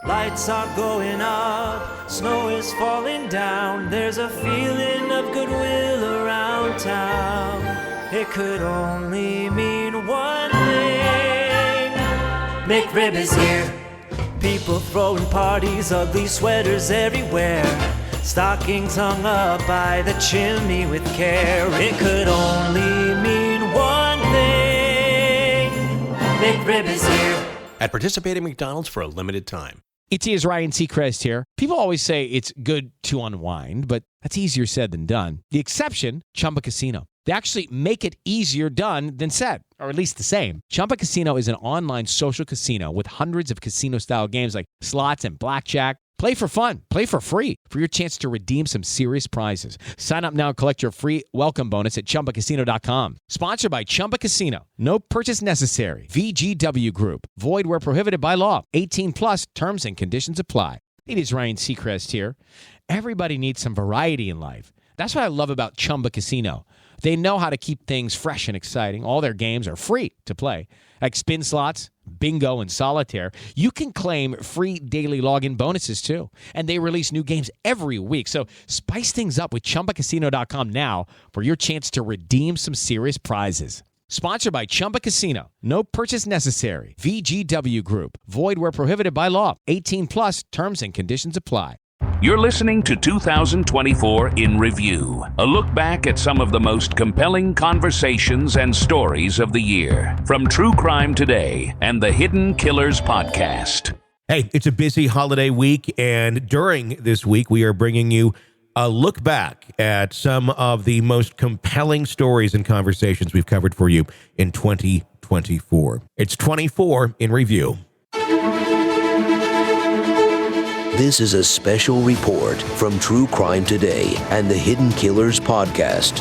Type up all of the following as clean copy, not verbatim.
Lights are going up, snow is falling down. There's a feeling of goodwill around town. It could only mean one thing. McRib is here. People throwing parties, ugly sweaters everywhere. Stockings hung up by the chimney with care. It could only mean one thing. McRib is here. At participating McDonald's for a limited time. It is Ryan Seacrest here. People always say it's good to unwind, but that's easier said than done. The exception, Chumba Casino. They actually make it easier done than said, or at least the same. Chumba Casino is an online social casino with hundreds of casino-style games like slots and blackjack. Play for fun. Play for free for your chance to redeem some serious prizes. Sign up now and collect your free welcome bonus at ChumbaCasino.com. Sponsored by Chumba Casino. No purchase necessary. VGW Group. Void where prohibited by law. 18 plus. Terms and conditions apply. It is Ryan Seacrest here. Everybody needs some variety in life. That's what I love about Chumba Casino. They know how to keep things fresh and exciting. All their games are free to play. Like spin slots, bingo, and solitaire. You can claim free daily login bonuses, too. And they release new games every week. So spice things up with ChumbaCasino.com now for your chance to redeem some serious prizes. Sponsored by Chumba Casino. No purchase necessary. VGW Group. Void where prohibited by law. 18 plus. Terms and conditions apply. You're listening to 2024 in Review, a look back at some of the most compelling conversations and stories of the year from True Crime Today and the Hidden Killers podcast. Hey, it's a busy holiday week, and during this week, we are bringing you a look back at some of the most compelling stories and conversations we've covered for you in 2024. It's 24 in Review. This is a special report from True Crime Today and the Hidden Killers podcast.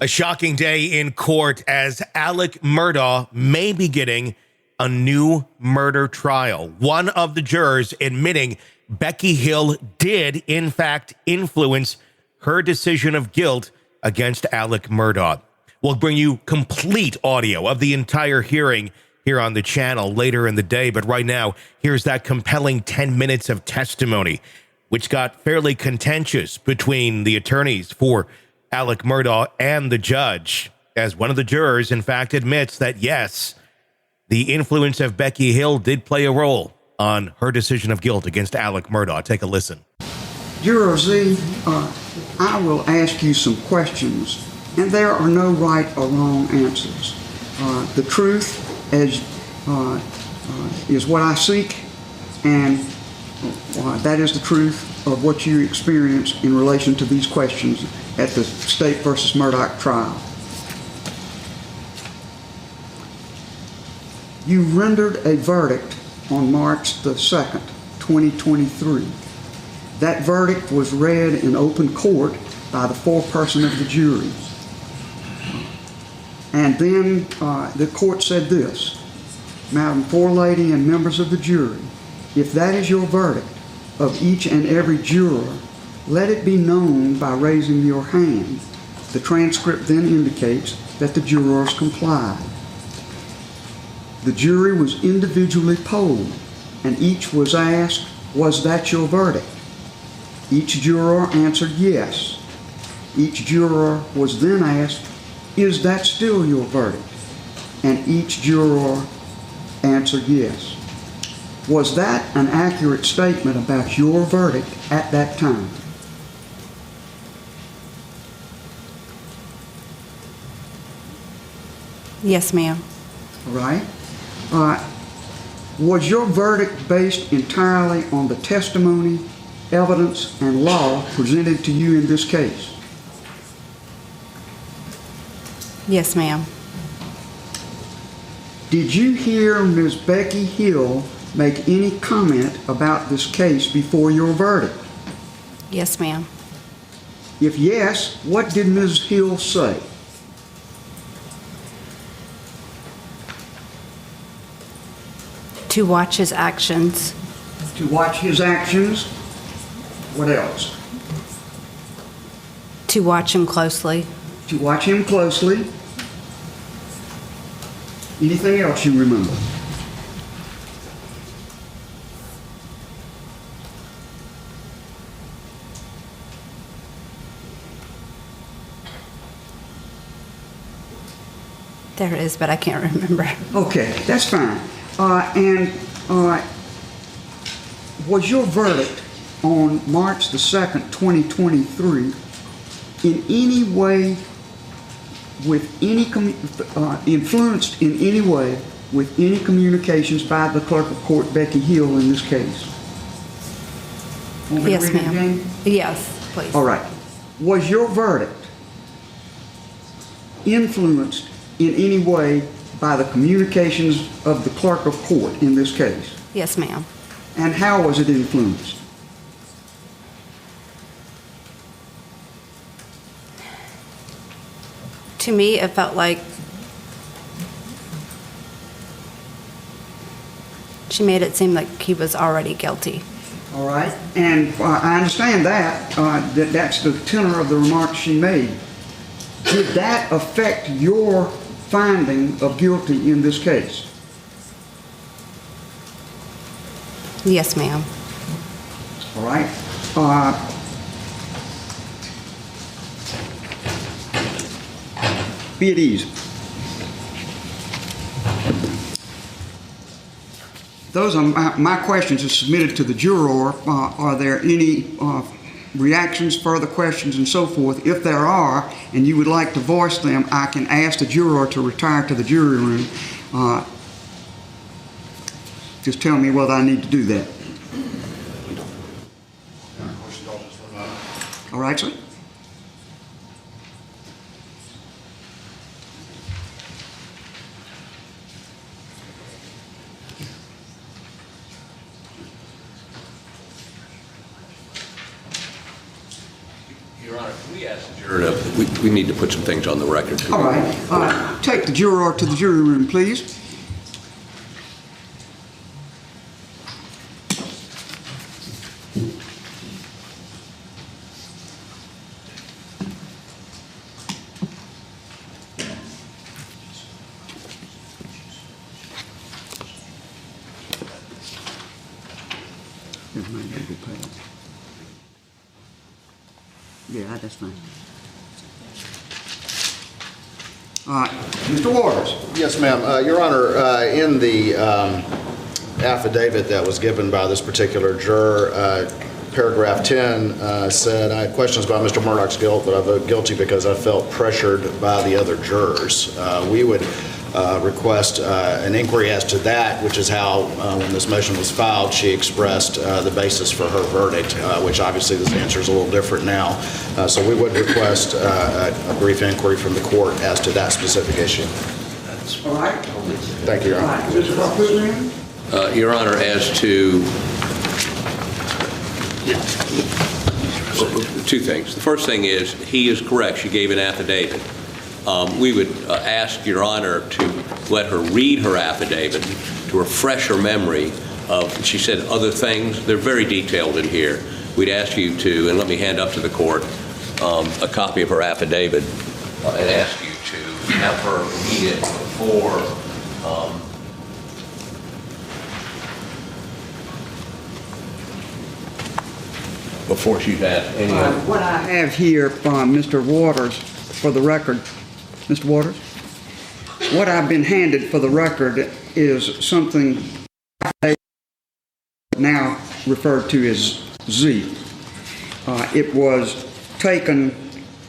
A shocking day in court as Alec Murdaugh may be getting a new murder trial. One of the jurors admitting Becky Hill did, in fact, influence her decision of guilt against Alec Murdaugh. We'll bring you complete audio of the entire hearing here on the channel later in the day. But right now, here's that compelling 10 minutes of testimony, which got fairly contentious between the attorneys for Alec Murdaugh and the judge, as one of the jurors, in fact, admits that, yes, the influence of Becky Hill did play a role on her decision of guilt against Alec Murdaugh. Take a listen. Juror Z, I will ask you some questions, and there are no right or wrong answers. The truth is what I seek, and that is the truth of what you experienced in relation to these questions at the State versus Murdaugh trial. You rendered a verdict on March the 2nd, 2023. That verdict was read in open court by the foreperson of the jury. And then the court said this: Madam Forelady and members of the jury, if that is your verdict of each and every juror, let it be known by raising your hand. The transcript then indicates that the jurors complied. The jury was individually polled, and each was asked, was that your verdict? Each juror answered yes. Each juror was then asked, is that still your verdict? And each juror answered yes. Was that an accurate statement about your verdict at that time? Yes, ma'am. All right. Was your verdict based entirely on the testimony, evidence, and law presented to you in this case? Yes, ma'am. Did you hear Ms. Becky Hill make any comment about this case before your verdict? Yes, ma'am. If yes, what did Ms. Hill say? To watch his actions. To watch his actions. What else? To watch him closely. To watch him closely. Anything else you remember? There is, but I can't remember. Okay, that's fine. Was your verdict on March the 2nd, 2023, in any way influenced in any way with any communications by the clerk of court, Becky Hill, in this case? Want me to Yes, read it ma'am. again? Yes, please. All right. Was your verdict influenced in any way by the communications of the clerk of court in this case? Yes, ma'am. And how was it influenced? To me, it felt like she made it seem like he was already guilty. All right. And I understand that. That's the tenor of the remarks she made. Did that affect your finding of guilty in this case? Yes, ma'am. All right. Be at ease. Those are my questions are submitted to the juror. Are there any reactions, further questions, and so forth? If there are, and you would like to voice them, I can ask the juror to retire to the jury room. Just tell me whether I need to do that. All right, sir? Your Honor, can we ask the juror we need to put some things on the record. All right. Take the juror to the jury room, please. Yeah, that's fine. Mr. Waters. Yes, ma'am. Your Honor, in the affidavit that was given by this particular juror, paragraph 10 said, I had questions about Mr. Murdaugh's guilt, but I vote guilty because I felt pressured by the other jurors. We would request an inquiry as to that, which is how, when this motion was filed, she expressed the basis for her verdict, which obviously this answer is a little different now. So we would request a brief inquiry from the court as to that specific issue. All right. Thank you, Your Honor. Mr. Kohberger? Your Honor, as to two things. The first thing is, he is correct. She gave an affidavit. We would ask Your Honor to let her read her affidavit to refresh her memory of, she said other things. They're very detailed in here. We'd ask you to, and let me hand up to the court a copy of her affidavit and ask you to have her read it before she's asked any other. What I have here from Mr. Waters, for the record, Mr. Waters, what I've been handed for the record is something now referred to as Z. It was taken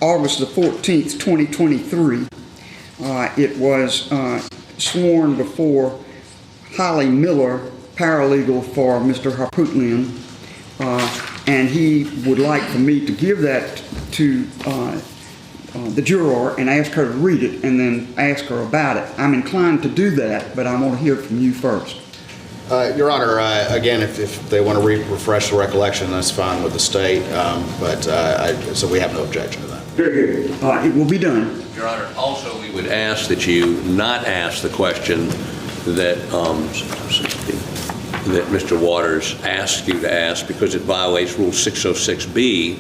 August the 14th, 2023. It was sworn before Holly Miller, paralegal for Mr. Harpootlian, and he would like for me to give that to the juror and ask her to read it and then ask her about it. I'm inclined to do that, but I want to hear from you first. Your Honor, again, if they want to refresh the recollection, that's fine with the state, so we have no objection to that. Very good. It will be done. Your Honor, also we would ask that you not ask the question that that Mr. Waters asked you to ask, because it violates Rule 606B,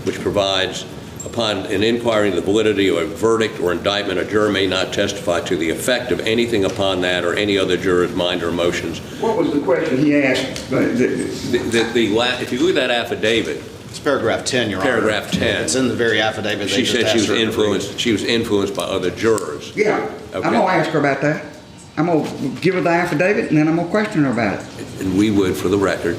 which provides, upon an inquiry into the validity of a verdict or indictment, a juror may not testify to the effect of anything upon that or any other juror's mind or emotions. What was the question he asked? If you look at that affidavit, It's paragraph 10, Your Honor. Paragraph 10. It's in the very affidavit. She said she was influenced by other jurors. Yeah, Okay. I'm going to ask her about that. I'm going to give her the affidavit, and then I'm going to question her about it. And we would, for the record,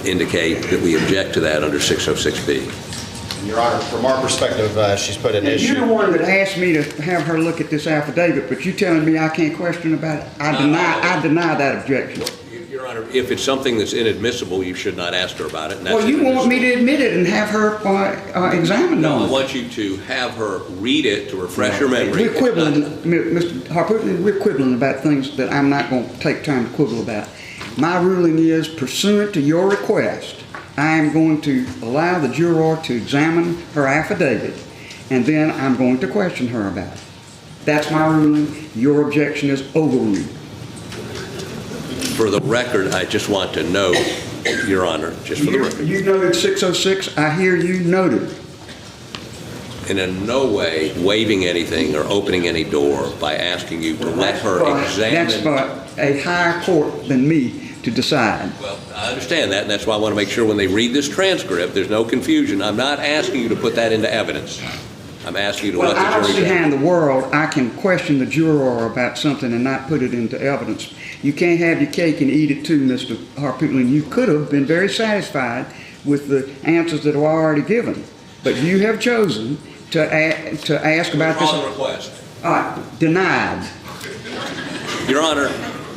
indicate that we object to that under 606B. Your Honor, from our perspective, she's put an issue. You're the one that asked me to have her look at this affidavit, but you telling me I can't question about it? I deny that objection. Your Honor, if it's something that's inadmissible, you should not ask her about it. And that's Well, you want me to admit it and have her examined No, on I it. want you to have her read it to refresh her memory. We're quibbling, Mr. Harper, we're quibbling about things that I'm not going to take time to quibble about. My ruling is, pursuant to your request, I am going to allow the juror to examine her affidavit, and then I'm going to question her about it. That's my ruling. Your objection is overruled. For the record, I just want to note, Your Honor, just for the record. You noted 606. I hear you noted. And in no way waiving anything or opening any door by asking you to let her examine. That's for a higher court than me to decide. Well, I understand that, and that's why I want to make sure when they read this transcript, there's no confusion. I'm not asking you to put that into evidence. I'm asking you to Well, let the I don't jury see go. how in the world I can question the juror about something and not put it into evidence. You can't have your cake and eat it too, Mr. Harpootlian. You could have been very satisfied with the answers that were already given, but you have chosen to ask about this. Wrong request. Denied. Your Honor,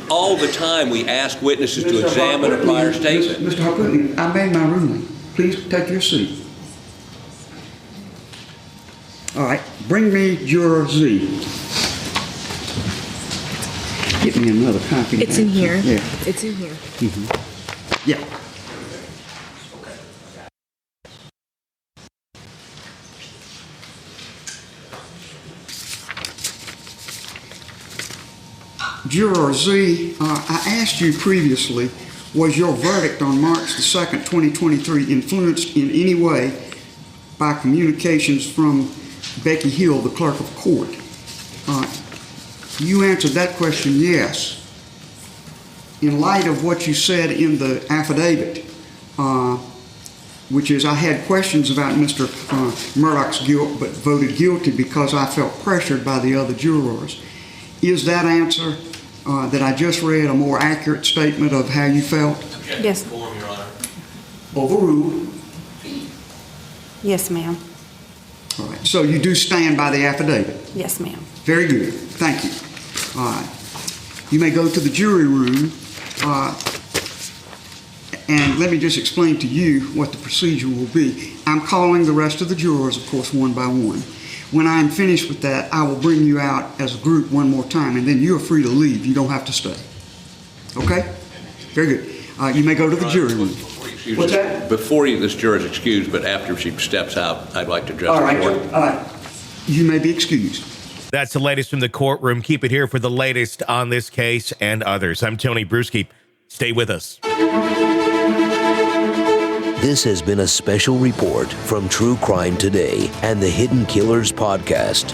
all the time we ask witnesses to examine a prior statement. Mr. Harpootlian, I made my ruling. Please take your seat. All right, bring me Juror Z. Get me another copy. It's in here. Yeah. It's in here. Yeah. Juror Z, I asked you previously, was your verdict on March the 2nd, 2023 influenced in any way by communications from Becky Hill, the clerk of court? You answered that question, yes. In light of what you said in the affidavit, which is I had questions about Mr. Murdaugh's guilt, but voted guilty because I felt pressured by the other jurors. Is that answer that I just read a more accurate statement of how you felt? Yes. Form, Your Honor. Overruled. Yes, ma'am. All right. So you do stand by the affidavit? Yes, ma'am. Very good. Thank you. All right. You may go to the jury room. And let me just explain to you what the procedure will be. I'm calling the rest of the jurors, of course, one by one. When I'm finished with that, I will bring you out as a group one more time, and then you're free to leave. You don't have to stay. Okay? Very good. You may go to the jury room. What's that? Before this juror is excused, but after she steps out, I'd like to address All the right. court. All right. You may be excused. That's the latest from the courtroom. Keep it here for the latest on this case and others. I'm Tony Brueski. Stay with us. This has been a special report from True Crime Today and the Hidden Killers podcast.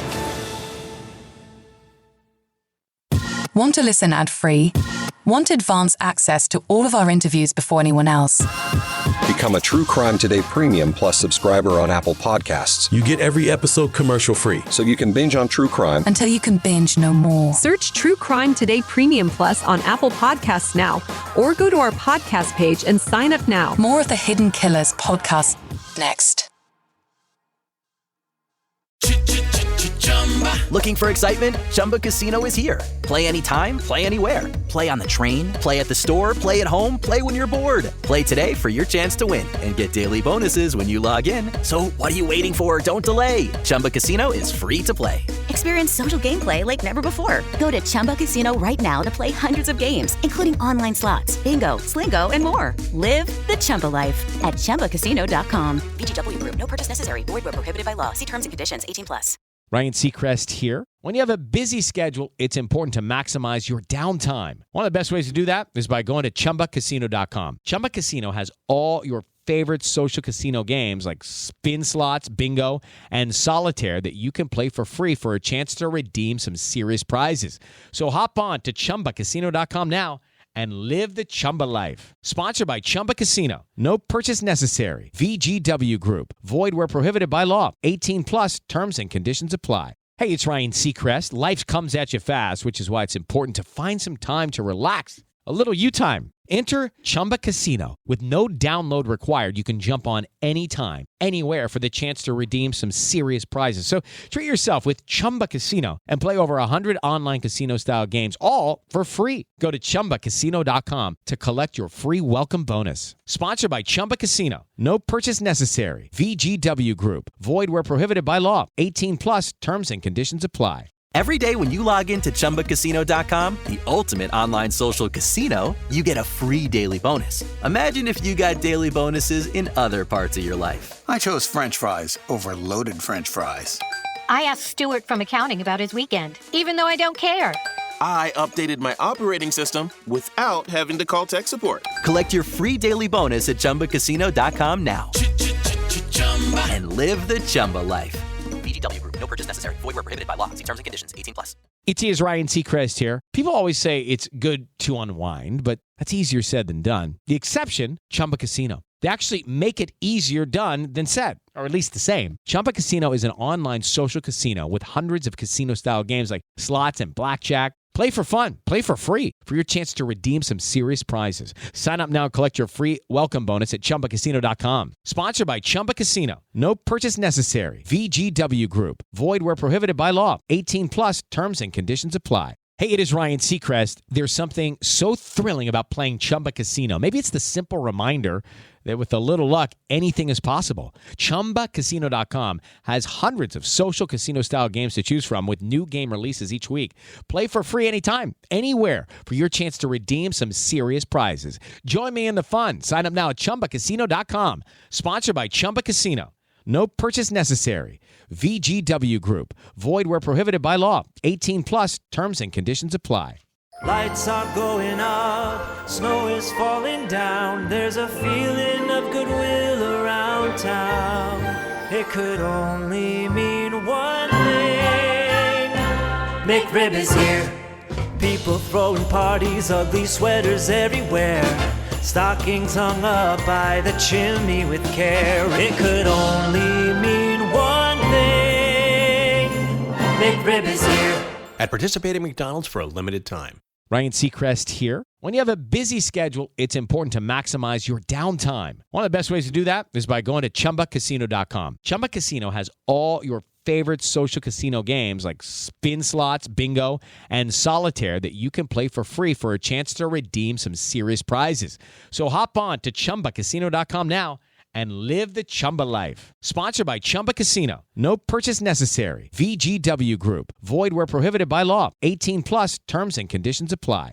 Want to listen ad-free? Want advanced access to all of our interviews before anyone else? Become a True Crime Today Premium Plus subscriber on Apple Podcasts. You get every episode commercial-free. So you can binge on True Crime until you can binge no more. Search True Crime Today Premium Plus on Apple Podcasts now, or go to our podcast page and sign up now. More of the Hidden Killers podcast next. Looking for excitement? Chumba Casino is here. Play anytime, play anywhere. Play on the train, play at the store, play at home, play when you're bored. Play today for your chance to win and get daily bonuses when you log in. So what are you waiting for? Don't delay. Chumba Casino is free to play. Experience social gameplay like never before. Go to Chumba Casino right now to play hundreds of games, including online slots, bingo, Slingo, and more. Live the Chumba life at ChumbaCasino.com. VGW Group. No purchase necessary. Void where prohibited by law. See terms and conditions. 18+. Ryan Seacrest here. When you have a busy schedule, it's important to maximize your downtime. One of the best ways to do that is by going to ChumbaCasino.com. Chumba Casino has all your favorite social casino games like spin slots, bingo, and solitaire that you can play for free for a chance to redeem some serious prizes. So hop on to ChumbaCasino.com now and live the Chumba life. Sponsored by Chumba Casino. No purchase necessary. VGW Group. Void where prohibited by law. 18 plus terms and conditions apply. Hey, it's Ryan Seacrest. Life comes at you fast, which is why it's important to find some time to relax. A little you time. Enter Chumba Casino. With no download required, you can jump on anytime, anywhere for the chance to redeem some serious prizes. So treat yourself with Chumba Casino and play over 100 online casino-style games, all for free. Go to ChumbaCasino.com to collect your free welcome bonus. Sponsored by Chumba Casino. No purchase necessary. VGW Group. Void where prohibited by law. 18 plus terms and conditions apply. Every day when you log into ChumbaCasino.com, the ultimate online social casino, you get a free daily bonus. Imagine if you got daily bonuses in other parts of your life. I chose French fries over loaded French fries. I asked Stuart from accounting about his weekend, even though I don't care. I updated my operating system without having to call tech support. Collect your free daily bonus at ChumbaCasino.com now. And live the Chumba life. VGW Group. No purchase necessary. Void where prohibited by law. See terms and conditions. 18 plus. It is Ryan Seacrest here. People always say it's good to unwind, but that's easier said than done. The exception, Chumba Casino. They actually make it easier done than said, or at least the same. Chumba Casino is an online social casino with hundreds of casino-style games like slots and blackjack. Play for fun. Play for free for your chance to redeem some serious prizes. Sign up now and collect your free welcome bonus at ChumbaCasino.com. Sponsored by Chumba Casino. No purchase necessary. VGW Group. Void where prohibited by law. 18 plus terms and conditions apply. Hey, it is Ryan Seacrest. There's something so thrilling about playing Chumba Casino. Maybe it's the simple reminder that with a little luck, anything is possible. ChumbaCasino.com has hundreds of social casino-style games to choose from with new game releases each week. Play for free anytime, anywhere for your chance to redeem some serious prizes. Join me in the fun. Sign up now at ChumbaCasino.com. Sponsored by Chumba Casino. No purchase necessary. VGW Group. Void where prohibited by law. 18 plus terms and conditions apply. Lights are going up, snow is falling down. There's a feeling of goodwill around town. It could only mean one thing. McRib is here. People throwing parties, ugly sweaters everywhere. Stockings hung up by the chimney with care. It could only mean one thing. McRib is here. At participating McDonald's for a limited time. Ryan Seacrest here. When you have a busy schedule, it's important to maximize your downtime. One of the best ways to do that is by going to ChumbaCasino.com. Chumba Casino has all your favorite social casino games like spin slots, bingo, and solitaire that you can play for free for a chance to redeem some serious prizes. So hop on to ChumbaCasino.com now and live the Chumba life. Sponsored by Chumba Casino. No purchase necessary. VGW Group. Void where prohibited by law. 18 plus terms and conditions apply.